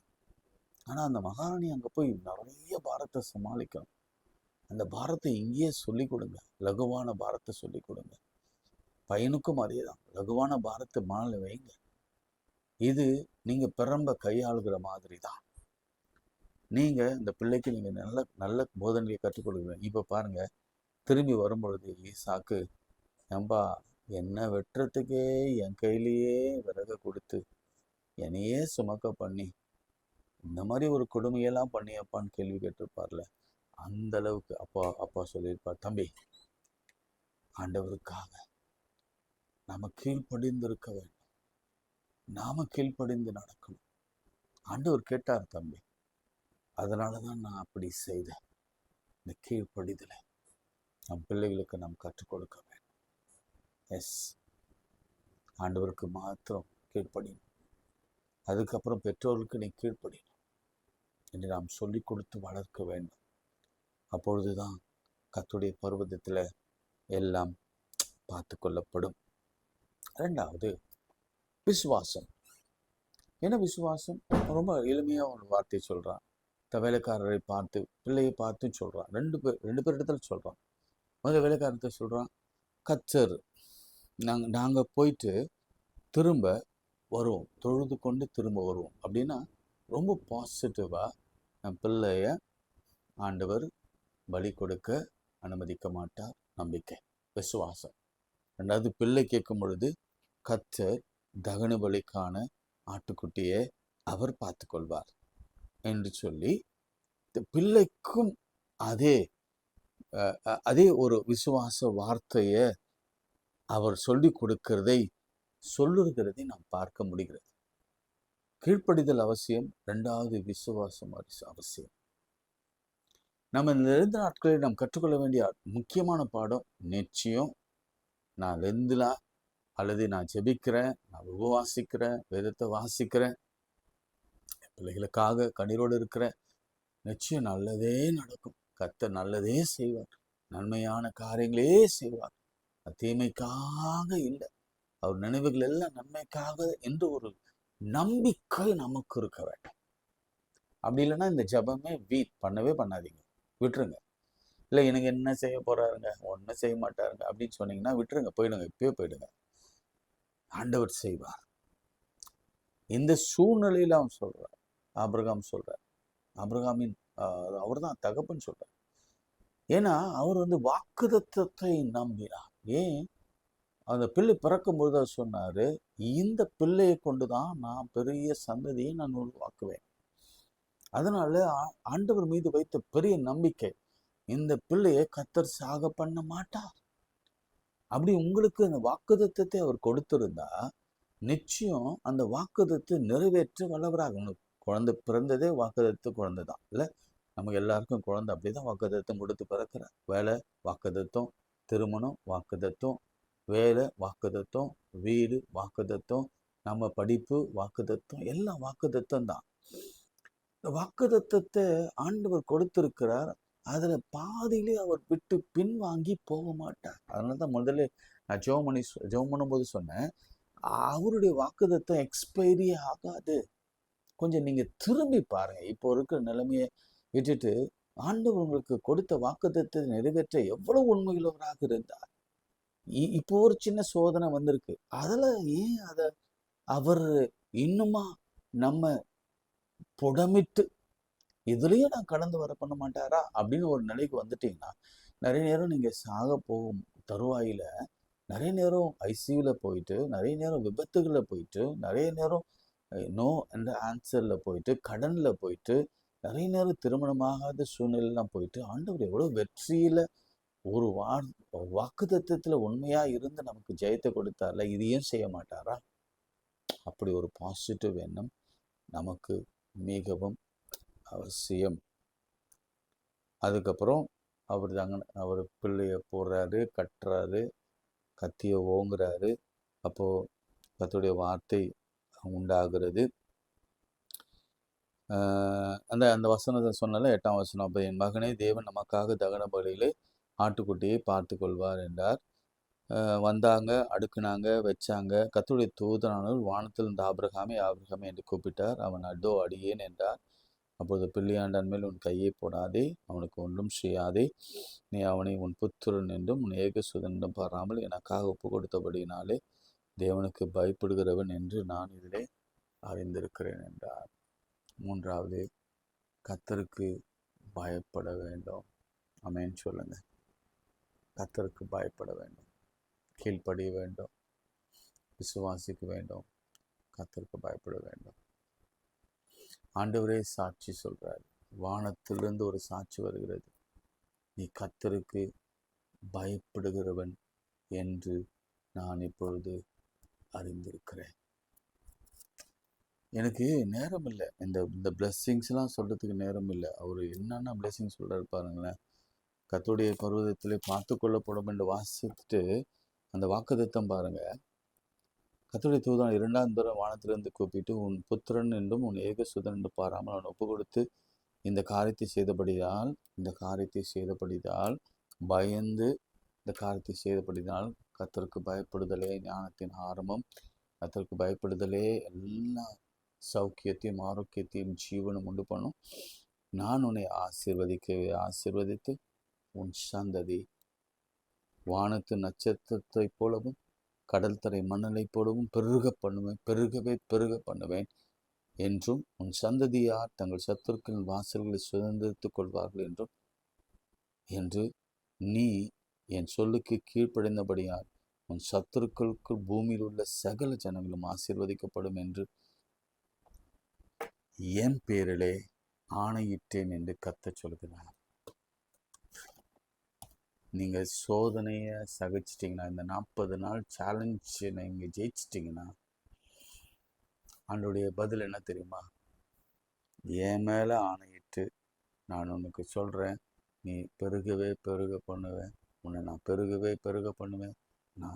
ஆனா அந்த மகாராணி அங்க போய் நிறைய பாரத்தை சமாளிக்கணும். அந்த பாரத்தை இங்கேயே சொல்லி கொடுங்க. லகுவான பாரத்தை சொல்லி கொடுங்க. பையனுக்கும் அதேதான், லகுவான பாரத்தை மனதில் வைங்க. இது நீங்க பிறம்ப கையாளுகிற மாதிரி தான். நீங்க இந்த பிள்ளைக்கு நீங்க நல்ல நல்ல போதனையை கற்றுக் கொடுக்குறீங்க. இப்ப பாருங்க, திரும்பி வரும்பொழுது ஈசாக்கு, ஏம்பா என்ன வெட்டுறதுக்கே என் கையிலேயே விறக கொடுத்து என்னையே சுமக்க பண்ணி இந்த மாதிரி ஒரு கொடுமையெல்லாம் பண்ணியப்பான்னு கேள்வி கேட்டிருப்பார்ல. அந்த அளவுக்கு அப்பா சொல்லியிருப்பார், தம்பி ஆண்டவருக்காக நாம கீழ்ப்படிந்து இருக்க வேண்டும், நாம கீழ்ப்படிந்து நடக்கணும். ஆண்டவர் கேட்டார் தம்பி, அதனாலதான் நான் அப்படி செய்தேன். இந்த கீழ்ப்படிதலை நம் பிள்ளைகளுக்கு நாம் கற்றுக் கொடுக்க வேண்டும். எஸ், ஆண்டவருக்கு மாத்திரம் கீழ்ப்படியும். அதுக்கப்புறம் பெற்றோருக்கு நீ கீழ்ப்படியும் என்று நாம் சொல்லி கொடுத்து வளர்க்க வேண்டும். அப்பொழுதுதான் கர்த்தருடைய பர்வதத்துல எல்லாம் பார்த்து கொள்ளப்படும். 2வது, விசுவாசம். என்ன விசுவாசம்? ரொம்ப எளிமையா ஒரு வார்த்தை சொல்றான். வேலைக்காரரை பார்த்து, பிள்ளையை பார்த்து சொல்றான். ரெண்டு பேர் இடத்துல சொல்றான். முதல்ல வேலைக்காரத்தை சொல்றான், கர்த்தர் நாங்க போயிட்டு திரும்ப வருவோம், தொழுது கொண்டு திரும்ப வருவோம். அப்படின்னா ரொம்ப பாசிட்டிவா என் பிள்ளைய ஆண்டவர் பலி கொடுக்க அனுமதிக்க மாட்டார். நம்பிக்கை, விசுவாசம். 2வது, பிள்ளை கேட்கும் பொழுது கர்த்தர் தகன பலிக்கான ஆட்டுக்குட்டியை அவர் பார்த்து கொள்வார் என்று சொல்லி பிள்ளைக்கும் அதே ஒரு விசுவாச வார்த்தைய அவர் சொல்லி கொடுக்கிறதை சொல்லுகிறதை நாம் பார்க்க முடிகிறது. கீழ்ப்படிதல் அவசியம். 2வது, விசுவாசம் அவசியம். நம்ம இந்த 2 நாட்களில் நாம் கற்றுக்கொள்ள வேண்டிய முக்கியமான பாடம், நிச்சயம் நான் வெந்துலாம் அல்லது நான் ஜெபிக்கிறேன், நான் உபவாசிக்கிறேன், வேதத்தை வாசிக்கிறேன், பிள்ளைகளுக்காக கண்ணீரோடு இருக்கிறேன், நிச்சயம் நல்லதே நடக்கும். கர்த்தர் நல்லதே செய்வார், நன்மையான காரியங்களே செய்வார். தீமைக்காக இல்லை, அவர் நினைவுகள் எல்லாம் நன்மைக்காக என்று ஒரு நம்பிக்கை நமக்கு இருக்க வேண்டும். அப்படி இல்லைன்னா இந்த ஜபமே பண்ணவே பண்ணாதீங்க, விட்டுருங்க. இல்லை எனக்கு என்ன செய்ய போறாருங்க, ஒன்றும் செய்ய மாட்டாருங்க அப்படின்னு சொன்னீங்கன்னா விட்டுருங்க, போயிடுங்க, இப்பயே போயிடுங்க. ஆண்டவர் செய்வார். இந்த சூழ்நிலையில அவன் சொல்றார், ஆபிரகாம் சொல்றார், ஆபிரகாமின் அவர் தான் தகப்பன் சொல்றார். ஏன்னா அவர் வாக்குத்தத்தத்தை நம்பினார். ஏன்? அந்த பிள்ளை பிறக்கும்போது அவர் சொன்னாரு, இந்த பிள்ளையை கொண்டுதான் நான் பெரிய சந்ததியை நான் உருவாக்குவேன். அதனால ஆண்டவர் மீது வைத்த பெரிய நம்பிக்கை, இந்த பிள்ளையை கர்த்தர் சாக பண்ண மாட்டார். அப்படி உங்களுக்கு அந்த வாக்குத்தத்தத்தை அவர் கொடுத்திருந்தா நிச்சயம் அந்த வாக்குத்தத்தை நிறைவேற்ற வல்லவராக. குழந்தை பிறந்ததே வாக்குத்தத்த குழந்தை தான் இல்ல? நமக்கு எல்லாருக்கும் குழந்தை அப்படிதான் வாக்குத்தத்தம் கொடுத்து பிறக்கிறார். வேலை வாக்குத்தத்தம், திருமணம் வாக்குத்தத்தம், வேலை வாக்குத்தத்தம், வீடு வாக்குத்தத்தம், நம்ம படிப்பு வாக்குத்தத்தம், எல்லாம் வாக்குத்தத்தம் தான். இந்த வாக்குத்தத்தத்தை ஆண்டவர் கொடுத்திருக்கிறார். அதுல பாதியிலே அவர் விட்டு பின்வாங்கி போக மாட்டார். அதனாலதான் முதல்ல நான் ஜெபம் பண்ணும்போது சொன்னேன், அவருடைய வாக்குத்தத்தம் எக்ஸ்பைரி ஆகாது. கொஞ்சம் நீங்க திரும்பி பாருங்க. இப்போ இருக்கிற நிலைமையை விட்டுட்டு ஆண்டவர் உங்களுக்கு கொடுத்த வாக்குத்தத்தை நிறைவேற்ற எவ்வளவு உண்மையுள்ளவராக இருந்தார். இப்போ ஒரு சின்ன சோதனை வந்திருக்கு, அதுல ஏன் அவர் இன்னுமா நம்ம புடமிட்டு இதுலயும் நான் கடந்து வர பண்ண மாட்டாரா அப்படின்னு ஒரு நிலைக்கு வந்துட்டீங்கன்னா, நிறைய நேரம் நீங்க சாக போகும் தருவாயில நிறைய நேரம் ஐசியூவில் போயிட்டு, நிறைய நேரம் விபத்துகளில் போயிட்டு, நிறைய நேரம் நோ என்ற ஆன்சரில் போயிட்டு, கடனில் போயிட்டு, நிறைய நேரம் திருமணமாகாத சூழ்நிலைலாம் போயிட்டு, ஆண்டவர் எவ்வளோ வெற்றியில் ஒரு வாக்குத்தத்தத்தில் உண்மையாக இருந்து நமக்கு ஜெயத்தை கொடுத்தார்ல, இதையும் செய்ய மாட்டாரா? அப்படி ஒரு பாசிட்டிவ் எண்ணம் நமக்கு மிகவும் அவசியம். அதுக்கப்புறம் அவர் பிள்ளைய போடுறாரு, கட்டுறாரு, கத்தியை ஓங்குறாரு. அப்போது கர்த்தருடைய வார்த்தை உண்டாகிறது. அந்த வசனத்தை சொன்னால 8ஆம் வசனம், அப்போ என் மகனே, தேவன் நமக்காக தகன பலியிலே ஆட்டுக்குட்டியை பார்த்து கொள்வார் என்றார். வந்தாங்க, அடுக்குனாங்க, வச்சாங்க. கர்த்தருடைய தூதனானவர் வானத்தில் இந்த ஆபிரகாமே ஆபிரகாமே என்று கூப்பிட்டார். அவன் அதோ அடியேன் என்றார். அப்போது பிள்ளையாண்டான் மேல் உன் கையை போடாதே, அவனுக்கு ஒன்றும் செய்யாதே. நீ அவனை உன் புத்திரன் என்றும் உன் ஏகசுதன் என்றும் பாராமல் எனக்காக ஒப்பு கொடுத்தபடினாலே தேவனுக்கு பயப்படுகிறவன் என்று நான் இதிலே அறிந்திருக்கிறேன் என்றார். 3வது, கர்த்தருக்கு பயப்பட வேண்டும். ஆமென் சொல்லுங்க. கர்த்தருக்கு பயப்பட வேண்டும், கீழ்ப்படிய வேண்டும், விசுவாசிக்க வேண்டும், கர்த்தருக்கு பயப்பட வேண்டும். ஆண்டவரே சாட்சி சொல்றார். வானத்திலிருந்து ஒரு சாட்சி வருகிறது, நீ கர்த்தருக்கு பயப்படுகிறவன் என்று நான் இப்பொழுது அறிந்திருக்கிறேன். எனக்கு நேரம் இல்லை, இந்த பிளெஸ்ஸிங்ஸ்லாம் சொல்கிறதுக்கு நேரம் இல்லை. அவர் என்னென்ன பிளெஸ்ஸிங் சொல்கிறாரு பாருங்களேன். கர்த்தருடைய பர்வதத்திலே பார்த்து கொள்ளப்படும் என்று வாசித்துட்டு அந்த வாக்குத்தத்தம் பாருங்க. கர்த்தருடைய தூதன் 2ஆம் தரம் வானத்திலிருந்து கூப்பிட்டு உன் புத்திரன் என்றும் உன் ஏகசுதன் என்று பாராமல் அவன் ஒப்பு கொடுத்து இந்த காரியத்தை செய்தபடியால் பயந்து இந்த காரியத்தை செய்தபடினால் கர்த்தருக்கு பயப்படுதலே ஞானத்தின் ஆரம்பம். கர்த்தருக்கு பயப்படுதலே எல்லா சௌக்கியத்தையும் ஆரோக்கியத்தையும் ஜீவனும் உண்டு பண்ணும். நான் உன்னை ஆசீர்வதித்து உன் சந்ததி வானத்து நட்சத்திரத்தை போலவும் கடல் தரை மணலை போலவும் பெருக பண்ணுவேன் என்றும் உன் சந்ததியார் தங்கள் சத்துருக்களின் வாசல்களை சுதந்திரித்துக் கொள்வார்கள் என்று நீ என் சொல்லுக்கு கீழ்ப்படைந்தபடியால் உன் சத்துருக்களுக்கு பூமியில் உள்ள சகல ஜனங்களும் ஆசீர்வதிக்கப்படும் என்று என் பேரிலே ஆணையிட்டேன் என்று கர்த்தர் சொல்கிறார். நீங்கள் சோதனையை சகிச்சிட்டிங்கன்னா, இந்த 40 நாள் சேலஞ்சை நீங்கள் ஜெயிச்சிட்டிங்கன்னா, ஆண்டவருடைய பதில் என்ன தெரியுமா? என் மேலே ஆணையிட்டு நான் உனக்கு சொல்கிறேன், நீ பெருக பண்ணுவேன், உன்னை நான் பெருக பண்ணுவேன், நான்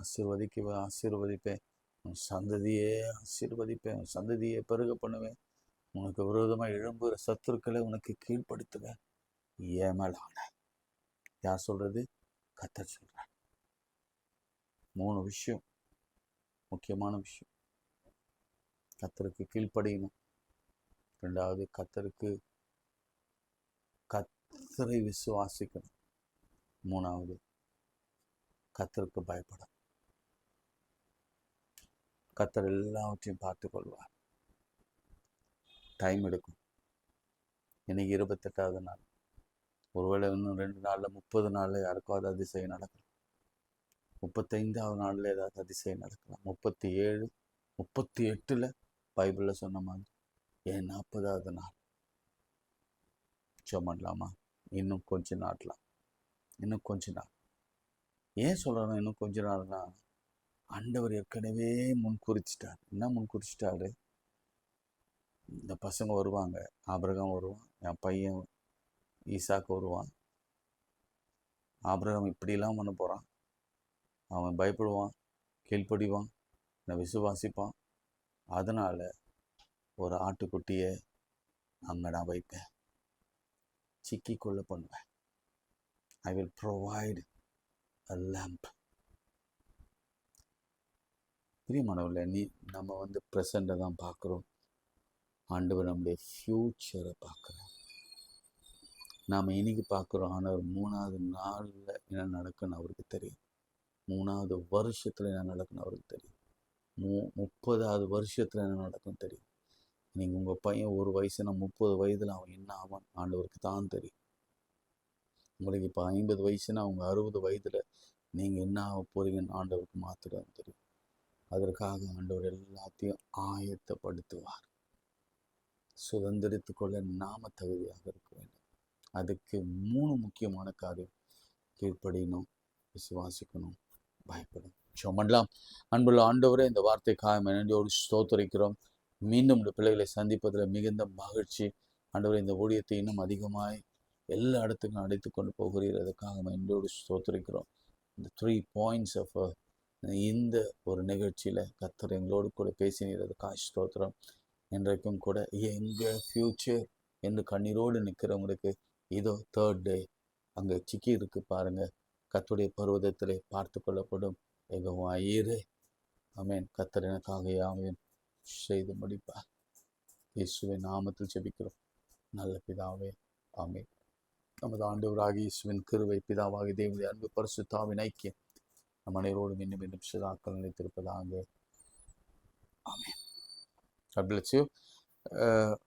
ஆசீர்வதிப்பேன், உன் சந்ததியே ஆசீர்வதிப்பேன், உன் சந்ததியை பெருக பண்ணுவேன், உனக்கு விரோதமாக எழும்புகிற சத்துருக்களை உனக்கு கீழ்ப்படுத்துவேன். என் மேலே ஆணை. யார் சொல்கிறது? கர்த்தர் சொல்கிறார். 3 விஷயம், முக்கியமான விஷயம். கர்த்தருக்கு கீழ்ப்படியணும். 2வது, கர்த்தரை விசுவாசிக்கணும். 3வது, கர்த்தருக்கு பயப்படணும். கர்த்தர் எல்லாவற்றையும் பார்த்து கொள்வார். டைம் எடுக்கும். இன்னைக்கு 28வது நாள். ஒருவேளை இன்னும் 2 நாளில் 30 நாளில் யாருக்காவது அதிசயம் நடக்கலாம். 35வது நாளில் ஏதாவது அதிசயம் நடக்கலாம். 37, 38 பைபிளில் சொன்ன மாதிரி ஏன் 40வது நாள் பண்ணலாமா? இன்னும் கொஞ்ச நாள். ஏன் சொல்கிறோம் இன்னும் கொஞ்ச நாள்னா, ஆண்டவர் ஏற்கனவே முன்குறிச்சிட்டார். என்ன முன்குறிச்சிட்டாரு? இந்த பசங்க வருவாங்க, ஆபிரகாம் வருவான், என் பையன் ஈசாக்கு வருவான். ஆபிரகாம் இப்படிலாம் பண்ண போகிறான். அவன் பயப்படுவான், கீழ்ப்படிவான், நான் விசுவாசிப்பான். அதனால் ஒரு ஆட்டுக்குட்டியை அங்கே நான் வைப்பேன், சிக்கிக்கொள்ள பண்ணுவேன். I will provide a lamp. பிரியமானவர்களே, நம்ம ப்ரெசண்ட்டை தான் பார்க்குறோம். ஆண்டவர் நம்முடைய ஃப்யூச்சரை பார்க்குறோம். நாம் இன்னைக்கு பார்க்குறோம். ஆனால் 3வது நாளில் என்ன நடக்குன்னு அவருக்கு தெரியும். 3வது வருஷத்தில் என்ன நடக்குன்னு அவருக்கு தெரியும். 30வது வருஷத்தில் என்ன நடக்குன்னு தெரியும். நீங்கள் உங்கள் பையன் 1 வயசுனா 30 வயதில் அவன் என்ன ஆவான் ஆண்டவருக்கு தான் தெரியும். உங்களுக்கு இப்போ 50 வயசுனா அவங்க 60 வயதில் நீங்கள் என்ன ஆக போறீங்கன்னு ஆண்டவருக்கு மாத்திரம் தெரியும். அதற்காக ஆண்டவர் எல்லாத்தையும் ஆயத்தப்படுத்துவார். சுதந்திரித்து கொள்ள நாம தகுதியாக இருக்க வேண்டும். அதுக்கு 3 முக்கியமான காரியம்: கீழ்ப்படியணும், விசுவாசிக்கணும், பயப்படும். பண்ணலாம். அன்புள்ள ஆண்டவரே, இந்த வார்த்தைக்காக நன்றியோடு ஸ்தோத்தரிக்கிறோம். மீண்டும் இந்த பிள்ளைகளை சந்திப்பதில் மிகுந்த மகிழ்ச்சி. ஆண்டவரே, இந்த ஊழியத்தை இன்னும் அதிகமாய் எல்லா இடத்துக்கும் அழைத்து கொண்டு போகிறீர். அதுக்காக நன்றியோடு ஸ்தோத்தரிக்கிறோம். இந்த 3 பாயிண்ட்ஸ் ஆஃப் இந்த ஒரு நிகழ்ச்சியில் கர்த்தர் எங்களோடு கூட பேசினீர். அதுக்காக ஸ்தோத்திரம். இன்றைக்கும் கூட எங்கள் ஃப்யூச்சர் என்று கண்ணீரோடு நிற்கிறவங்களுக்கு இதோ 3rd டே அங்கே சிக்கி இருக்கு பாருங்க. கர்த்தருடைய பர்வதத்திலே பார்த்து கொள்ளப்படும் எங்கள் ஐயரே. ஆமென். கர்த்தர் எனக்காக யாவையும் செய்து முடிப்பார். இயேசுவின் நாமத்தில் ஜெபிக்கிறோம் நல்ல பிதாவே, ஆமென். நமது ஆண்டவராகிய இயேசுவின் கிருபை, பிதாவாகிய தேவனுடைய அன்பு, பரிசுத்த ஐக்கியம் நம் அனைவரோடும் இன்னும் இன்னும் சதாக்கள் நிலைத்திருப்பதாக. ஆமென். God bless you.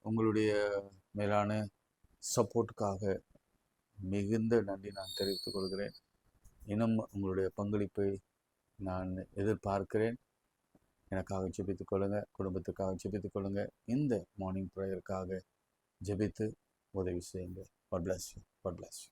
உங்களுடைய மேலான சப்போர்ட்டுக்காக மிகுந்த நன்றி நான் தெரிவித்துக் கொள்கிறேன். இன்னும் உங்களுடைய பங்களிப்பை நான் எதிர்பார்க்கிறேன். எனக்காக ஜெபித்துக் கொள்ளுங்க, குடும்பத்துக்காக ஜெபித்துக் கொள்ளுங்க. இந்த மார்னிங் ப்ரேயருக்காக ஜெபித்து உதவி செய்யுங்க. God bless you. God bless you.